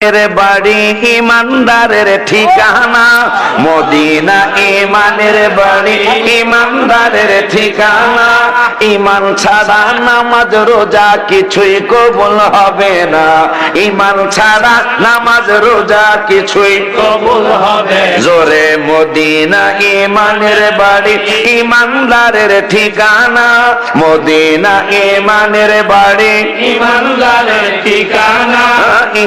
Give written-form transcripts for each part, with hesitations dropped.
বাড়ি ইমানদারের ঠিকানা মদিনা, ইমানের বাড়ি ইমানদারের ঠিকানা। ইমান ছাড়া নামাজ রোজা কিছুই কবুল হবে না, ইমান ছাড়া নামাজ রোজা কিছুই কবুল হবে। জোরে মদিনা ইমানের বাড়ি ইমানদারের ঠিকানা, মদিনা ইমানের বাড়ি ইমানদারের ঠিকানা।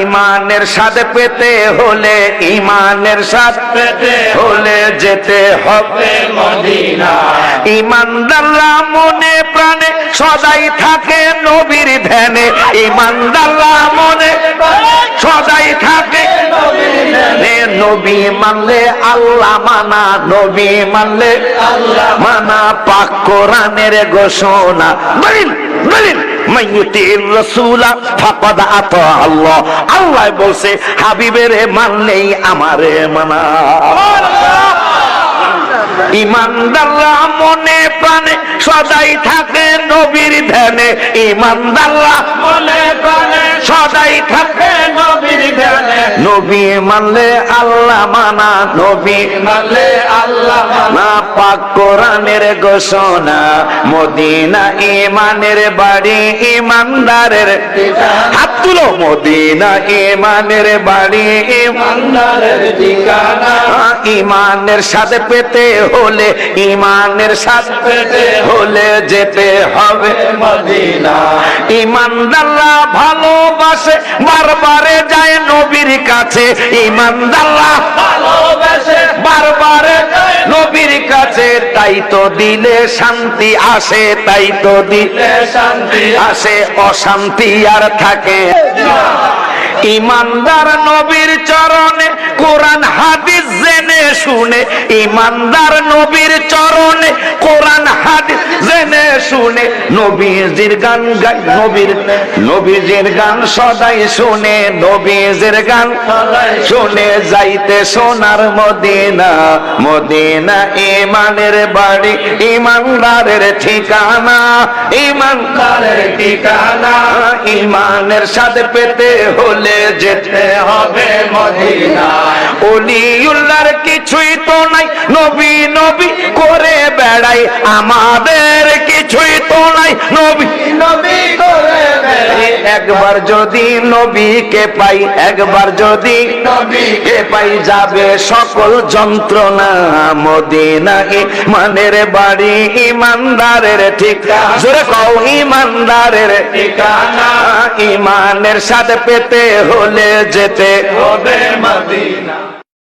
ইমানের স্বাদ পেতে হলে, ইমানের স্বাদ পেতে হলে যেতে হবে মদিনা। ইমানদাররা মনে প্রাণে সদাই থাকে নবীর ধ্যানে, ইমানদাররা মনে প্রাণে সদাই থাকে নবীর ধ্যানে। নবী মানলে আল্লাহ মানা, নবী মানলে আল্লাহ মানা, পাক কোরআনের ঘোষণা। বলেন বলেন আল্লাহ বলছে হাবিবের মানলেই আমারে মানা। ইমানদাররা মনে প্রাণে সদাই থাকে নবীর ধ্যানে, ইমানদাররা মনে প্রাণে সদাই থাকে নবীর ধ্যানে। নবী মানলে আল্লাহ মানা, নবী মানলে আল্লাহ মানা, পাক কোরআনের ঘোষণা। মদিনা ইমানের বাড়ি ইমানদারের হাত তুলো, মদিনা ইমানের বাড়ি ইমানদারের ঠিকানা। ইমানের সাথে পেতে হলে, ইমানের স্বাদ পেতে হলে যেতে হবে মদিনা। ইমানদাররা ভালোবাসে বারবারে যায় নবীর কাছে, ইমানদাররা ভালোবাসে বারবারে যায় নবীর কাছে। তাই তো দিলে শান্তি আসে, তাই তো দিলে শান্তি আসে, অশান্তি আর থাকে। ইমানদার নবীর চরণে কোরআন হাদিস জেনে শুনে, ইমানদার নবীর চরণে কোরআন হাদিস জেনে শুনে নবীজির গান গায়, নবীজির গান সদাই শুনে, নবীজির গান শুনে যাইতে সোনার মদিনা। মদিনা ইমানের বাড়ি ইমানদারের ঠিকানা, ইমানদারের ঠিকানা। ইমানের সাথে পেতে হলে যেতে হবে মদিনা। ওলিউল্লাহর কিছুই তো নাই, নবী নবী করে বেড়াই, আমাদের কিছুই তো নাই, নবী নবী করে বেড়াই। একবার যদি নবীকে পাই, একবার যদি নবীকে পাই, যাবে সকল যন্ত্রণা। মদিনা ইমানের বাড়ি ইমানদারের ঠিকানা। জোরে কও ইমানদারের ঠিকানা। ইমানের সাথে পেতে হলে যেতে হবে।